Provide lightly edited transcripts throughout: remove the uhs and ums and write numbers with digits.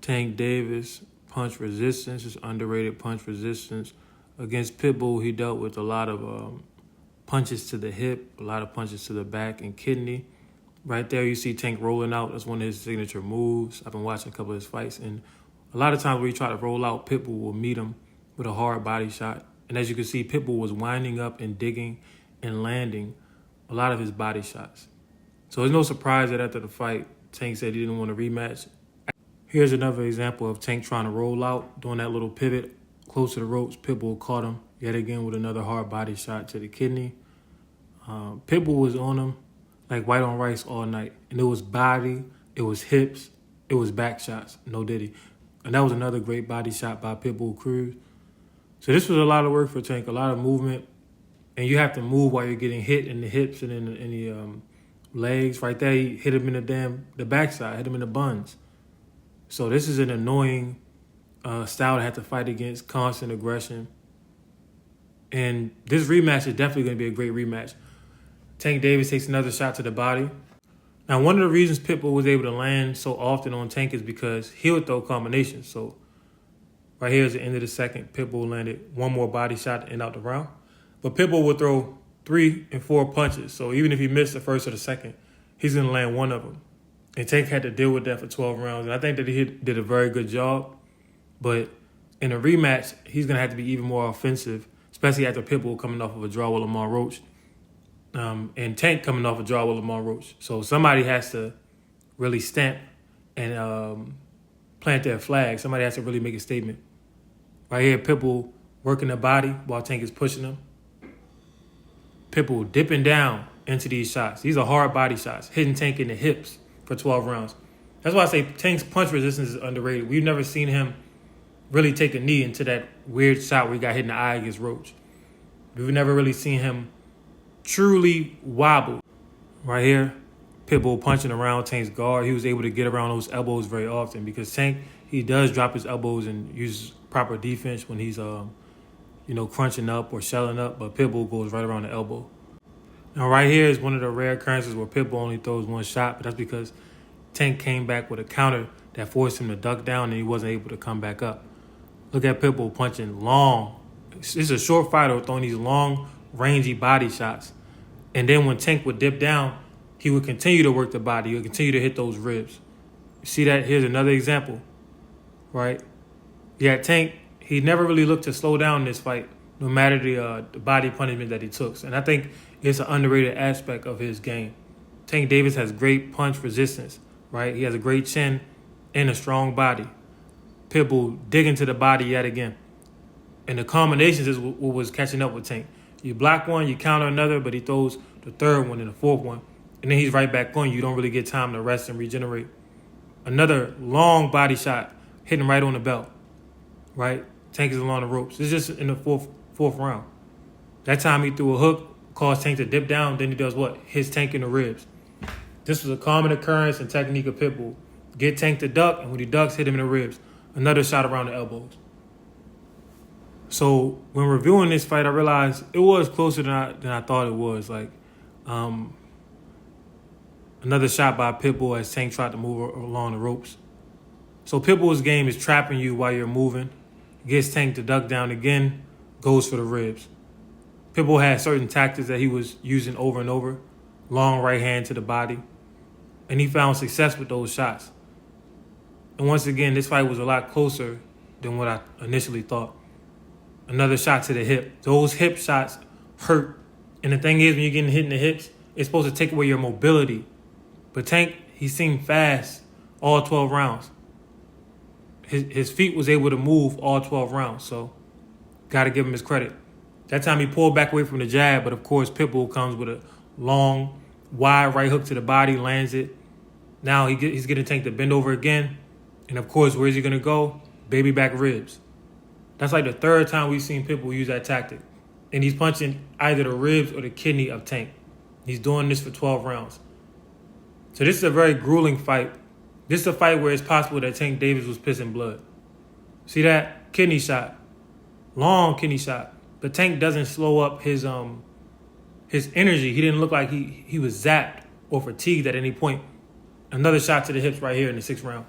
Tank Davis, punch resistance, is underrated punch resistance. Against Pitbull, he dealt with a lot of punches to the hip, a lot of punches to the back and kidney. Right there, you see Tank rolling out. That's one of his signature moves. I've been watching a couple of his fights, and a lot of times when he try to roll out, Pitbull will meet him with a hard body shot. And as you can see, Pitbull was winding up and digging and landing a lot of his body shots. So it's no surprise that after the fight, Tank said he didn't want a rematch. Here's another example of Tank trying to roll out, doing that little pivot close to the ropes. Pitbull caught him yet again with another hard body shot to the kidney. Pitbull was on him like white on rice all night. And it was body, it was hips, it was back shots, no diddy. And that was another great body shot by Pitbull Cruz. So this was a lot of work for Tank, a lot of movement. And you have to move while you're getting hit in the hips and in the legs. Right there, he hit him in the backside, hit him in the buns. So this is an annoying style to have to fight against, constant aggression. And this rematch is definitely going to be a great rematch. Tank Davis takes another shot to the body. Now, one of the reasons Pitbull was able to land so often on Tank is because he would throw combinations. So right here is the end of the second. Pitbull landed one more body shot to end out the round. But Pitbull would throw 3 and 4 punches. So even if he missed the first or the second, he's going to land one of them. And Tank had to deal with that for 12 rounds. And I think that he did a very good job. But in a rematch, he's going to have to be even more offensive, especially after Pitbull coming off of a draw with Lamar Roach. And Tank coming off a draw with Lamar Roach. So somebody has to really stamp and plant their flag. Somebody has to really make a statement. Right here, Pitbull working the body while Tank is pushing him. Pitbull dipping down into these shots. These are hard body shots, hitting Tank in the hips for 12 rounds. That's why I say Tank's punch resistance is underrated. We've never seen him really take a knee into that weird shot where he got hit in the eye against Roach. We've never really seen him truly wobble. Right here, Pitbull punching around Tank's guard. He was able to get around those elbows very often because Tank, he does drop his elbows and uses proper defense when he's crunching up or shelling up, but Pitbull goes right around the elbow. Now right here is one of the rare occurrences where Pitbull only throws one shot, but that's because Tank came back with a counter that forced him to duck down and he wasn't able to come back up. Look at Pitbull punching long. It's a short fighter throwing these long, rangy body shots. And then when Tank would dip down, he would continue to work the body. He would continue to hit those ribs. You see that? Here's another example, right? Yeah, Tank, he never really looked to slow down in this fight, no matter the body punishment that he took. And I think it's an underrated aspect of his game. Tank Davis has great punch resistance, right? He has a great chin and a strong body. Pitbull digging to the body yet again. And the combinations is what was catching up with Tank. You block one, you counter another, but he throws the third one and the fourth one. And then he's right back on you. You don't really get time to rest and regenerate. Another long body shot, hitting right on the belt, right? Tank is along the ropes. It's just in the fourth round. That time he threw a hook, caused Tank to dip down. Then he does what? Hits Tank in the ribs. This was a common occurrence and technique of Pitbull. Get Tank to duck, and when he ducks, hit him in the ribs. Another shot around the elbows. So when reviewing this fight, I realized it was closer than I thought it was. Like another shot by Pitbull as Tank tried to move along the ropes. So Pitbull's game is trapping you while you're moving. Gets Tank to duck down again, goes for the ribs. Pitbull had certain tactics that he was using over and over. Long right hand to the body. And he found success with those shots. And once again, this fight was a lot closer than what I initially thought. Another shot to the hip. Those hip shots hurt. And the thing is, when you're getting hit in the hips, it's supposed to take away your mobility. But Tank, he seemed fast all 12 rounds. His feet was able to move all 12 rounds. So, got to give him his credit. That time he pulled back away from the jab, but of course, Pitbull comes with a long, wide right hook to the body, lands it. Now he's getting Tank to bend over again. And of course, where's he going to go? Baby back ribs. That's like the third time we've seen Pitbull use that tactic. And he's punching either the ribs or the kidney of Tank. He's doing this for 12 rounds. So this is a very grueling fight. This is a fight where it's possible that Tank Davis was pissing blood. See that? Kidney shot. Long kidney shot. But Tank doesn't slow up his energy. He didn't look like he was zapped or fatigued at any point. Another shot to the hips right here in the 6th round.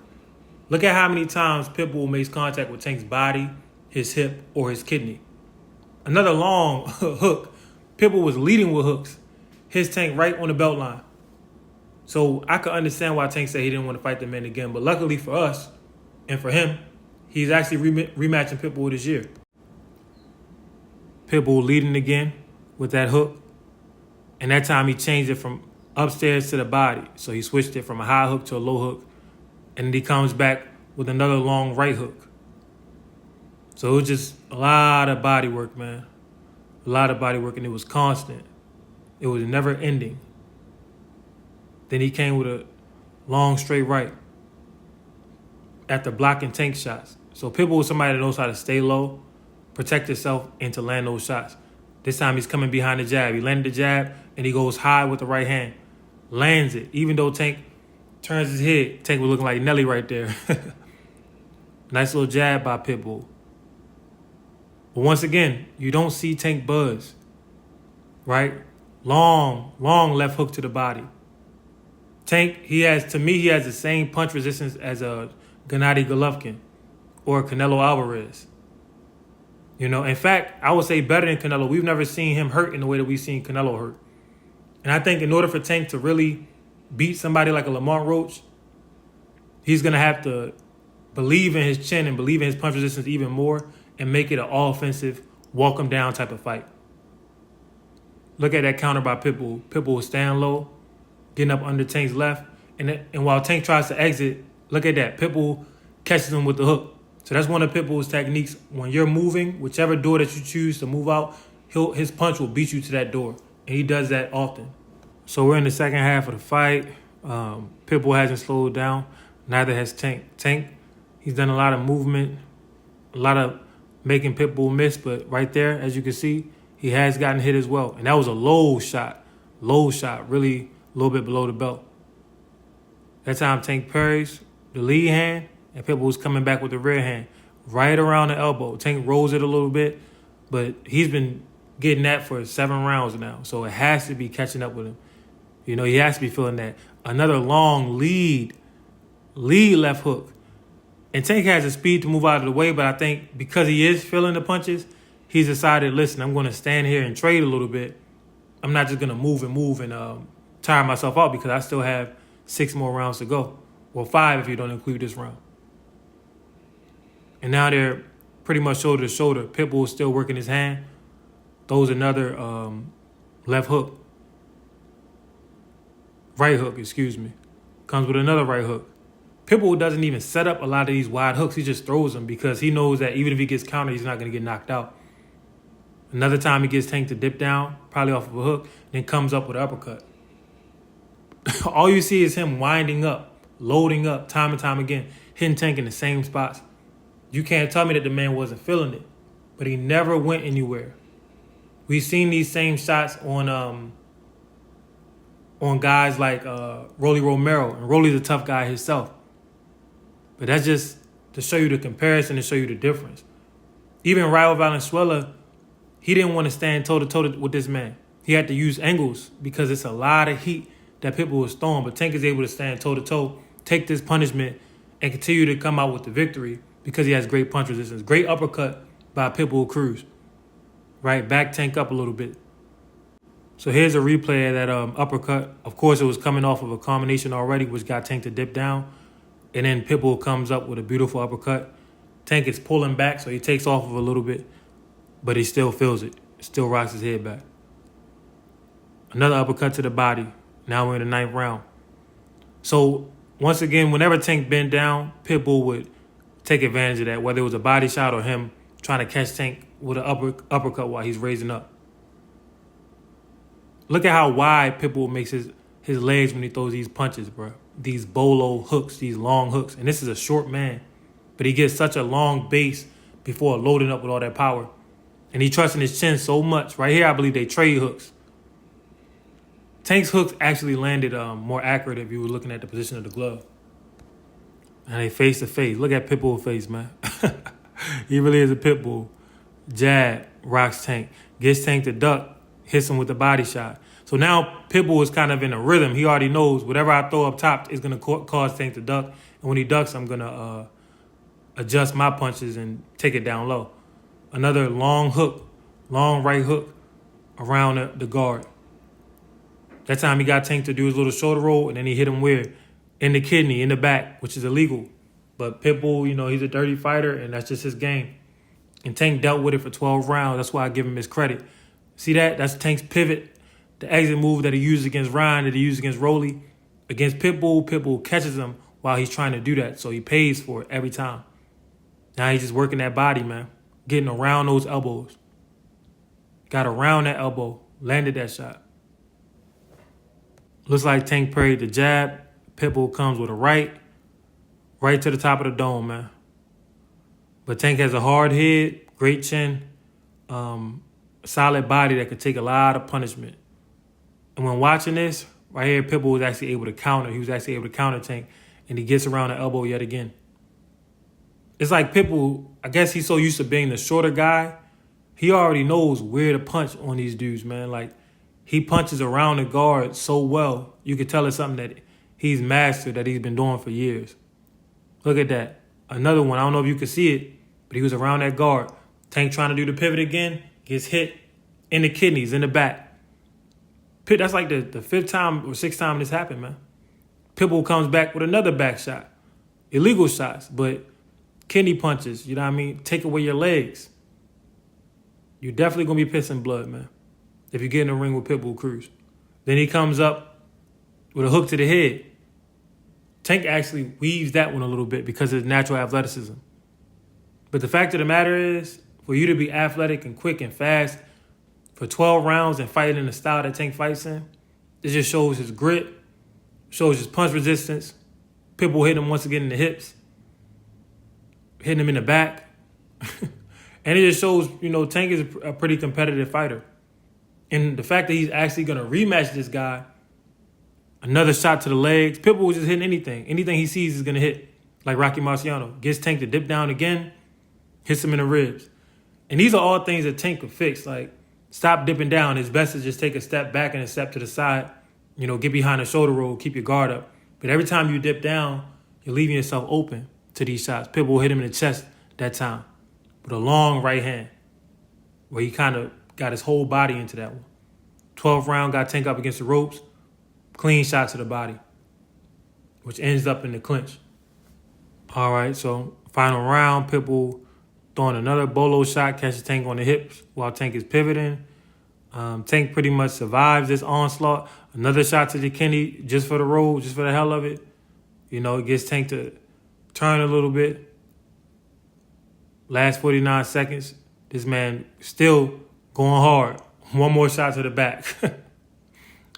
Look at how many times Pitbull makes contact with Tank's body, his hip, or his kidney. Another long hook. Pitbull was leading with hooks. His Tank right on the belt line. So I could understand why Tank said he didn't want to fight the man again. But luckily for us and for him, he's actually rematching Pitbull this year. Pitbull leading again with that hook. And that time he changed it from upstairs to the body. So he switched it from a high hook to a low hook. And then he comes back with another long right hook. So it was just a lot of body work, man. A lot of body work, and it was constant. It was never ending. Then he came with a long straight right after blocking Tank shots. So Pitbull is somebody that knows how to stay low, protect himself, and to land those shots. This time he's coming behind the jab. He landed the jab, and he goes high with the right hand. Lands it. Even though Tank turns his head, Tank was looking like Nelly right there. Nice little jab by Pitbull. But once again, you don't see Tank buzz, right? Long left hook to the body. Tank, he has the same punch resistance as a Gennady Golovkin or Canelo Alvarez. You know, in fact, I would say better than Canelo. We've never seen him hurt in the way that we've seen Canelo hurt. And I think in order for Tank to really beat somebody like a Lamont Roach, he's going to have to believe in his chin and believe in his punch resistance even more and make it an all-offensive, walk him down type of fight. Look at that counter by Pitbull. Pitbull was staying low, getting up under Tank's left. And while Tank tries to exit, look at that. Pitbull catches him with the hook. So that's one of Pitbull's techniques. When you're moving, whichever door that you choose to move out, his punch will beat you to that door. And he does that often. So we're in the second half of the fight. Pitbull hasn't slowed down. Neither has Tank. Tank, he's done a lot of movement, a lot of making Pitbull miss. But right there, as you can see, he has gotten hit as well. And that was a low shot, really a little bit below the belt. That time Tank parries the lead hand, and Pitbull's coming back with the rear hand right around the elbow. Tank rolls it a little bit, but he's been getting that for 7 rounds now. So it has to be catching up with him. You know, he has to be feeling that. Another long lead left hook. And Tank has the speed to move out of the way, but I think because he is feeling the punches, he's decided, listen, I'm going to stand here and trade a little bit. I'm not just going to move and tire myself out because I still have 6 more rounds to go. Well, 5 if you don't include this round. And now they're pretty much shoulder to shoulder. Pitbull is still working his hand. Throws another left hook. Right hook, excuse me. Comes with another right hook. Pitbull doesn't even set up a lot of these wide hooks. He just throws them because he knows that even if he gets countered, he's not going to get knocked out. Another time he gets Tank to dip down, probably off of a hook, then comes up with an uppercut. All you see is him winding up, loading up time and time again, hitting Tank in the same spots. You can't tell me that the man wasn't feeling it, but he never went anywhere. We've seen these same shots on guys like Rolly Romero, and Rolly's a tough guy himself. But that's just to show you the comparison, to show you the difference. Even Raul Valenzuela, he didn't want to stand toe-to-toe with this man. He had to use angles because it's a lot of heat that Pitbull was throwing. But Tank is able to stand toe-to-toe, take this punishment, and continue to come out with the victory because he has great punch resistance. Great uppercut by Pitbull Cruz. Right, back Tank up a little bit. So here's a replay of that uppercut. Of course, it was coming off of a combination already, which got Tank to dip down. And then Pitbull comes up with a beautiful uppercut. Tank is pulling back, so he takes off of a little bit, but he still feels it. Still rocks his head back. Another uppercut to the body. Now we're in the 9th round. So once again, whenever Tank bent down, Pitbull would take advantage of that, whether it was a body shot or him trying to catch Tank with an uppercut while he's raising up. Look at how wide Pitbull makes his legs when he throws these punches, bro. These bolo hooks, these long hooks. And this is a short man. But he gets such a long base before loading up with all that power. And he trusts in his chin so much. Right here, I believe they trade hooks. Tank's hooks actually landed more accurate if you were looking at the position of the glove. And they face to face. Look at Pitbull's face, man. He really is a Pitbull. Jab, rocks Tank. Gets Tank to duck, hits him with the body shot. So now Pitbull is kind of in a rhythm. He already knows whatever I throw up top is going to cause Tank to duck. And when he ducks, I'm going to adjust my punches and take it down low. Another long hook, long right hook around the guard. That time he got Tank to do his little shoulder roll, and then he hit him where? In the kidney, in the back, which is illegal. But Pitbull, he's a dirty fighter, and that's just his game. And Tank dealt with it for 12 rounds. That's why I give him his credit. See that? That's Tank's pivot. The exit move that he used against Ryan, that he used against Rolly. Against Pitbull, Pitbull catches him while he's trying to do that. So he pays for it every time. Now he's just working that body, man. Getting around those elbows. Got around that elbow. Landed that shot. Looks like Tank parried the jab. Pitbull comes with a right to the top of the dome, man. But Tank has a hard head, great chin, solid body that could take a lot of punishment. And when watching this, right here, Pitbull was actually able to counter. He was actually able to counter Tank, and he gets around the elbow yet again. It's like Pitbull, I guess he's so used to being the shorter guy, he already knows where to punch on these dudes, man. Like, he punches around the guard so well, you could tell it's something that he's mastered, that he's been doing for years. Look at that. Another one, I don't know if you could see it, but he was around that guard. Tank trying to do the pivot again, gets hit in the kidneys, in the back. That's like the fifth time or sixth time this happened, man. Pitbull comes back with another back shot. Illegal shots, but kidney punches, you know what I mean? Take away your legs. You're definitely going to be pissing blood, man, if you get in the ring with Pitbull Cruz. Then he comes up with a hook to the head. Tank actually weaves that one a little bit because of his natural athleticism. But the fact of the matter is, for you to be athletic and quick and fast for 12 rounds and fighting in the style that Tank fights in, it just shows his grit, shows his punch resistance. Pitbull hit him once again in the hips, hitting him in the back. And it just shows, Tank is a pretty competitive fighter. And the fact that he's actually going to rematch this guy, another shot to the legs. Pitbull was just hitting anything. Anything he sees is going to hit, like Rocky Marciano. Gets Tank to dip down again, hits him in the ribs. And these are all things that Tank could fix. Like, stop dipping down. It's best to just take a step back and a step to the side. Get behind the shoulder roll, keep your guard up. But every time you dip down, you're leaving yourself open to these shots. Pitbull hit him in the chest that time with a long right hand, where he kind of got his whole body into that one. 12th round, got Tank up against the ropes. Clean shot to the body, which ends up in the clinch. All right, so final round, Pitbull throwing another bolo shot, catches Tank on the hips while Tank is pivoting. Tank pretty much survives this onslaught. Another shot to the kidney just for the roll, just for the hell of it. It gets Tank to turn a little bit. Last 49 seconds, this man still going hard. One more shot to the back.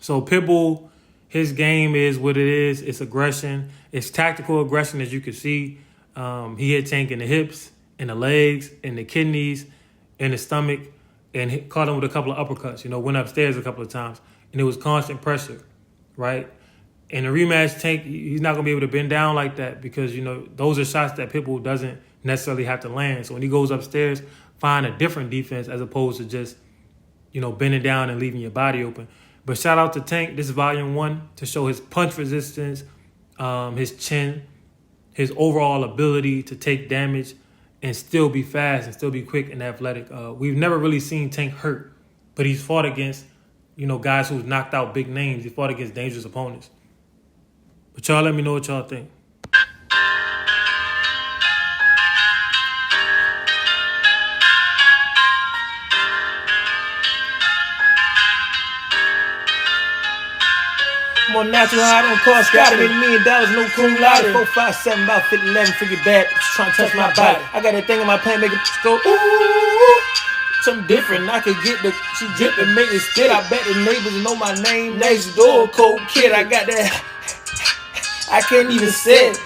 So Pitbull, his game is what it is. It's aggression. It's tactical aggression, as you can see. He hit Tank in the hips, in the legs, in the kidneys, in the stomach, and caught him with a couple of uppercuts. Went upstairs a couple of times. And it was constant pressure, right? In a rematch, Tank, he's not going to be able to bend down like that because, those are shots that Pitbull doesn't necessarily have to land. So when he goes upstairs, find a different defense as opposed to just, bending down and leaving your body open. But shout out to Tank. This is volume 1 to show his punch resistance, his chin, his overall ability to take damage and still be fast and still be quick and athletic. We've never really seen Tank hurt, but he's fought against, guys who've knocked out big names. He fought against dangerous opponents. But y'all let me know what y'all think. I'm on natural high, don't cost God. $1 million, no cum laude. 4, 5, 7, about 50, 11, figure bad. Just trying to touch my body. I got that thing on my pant, make it go ooh. Something different, I could get she drip and make it spit. I bet the neighbors know my name. Next door, cold kid, I got that. I can't even say it.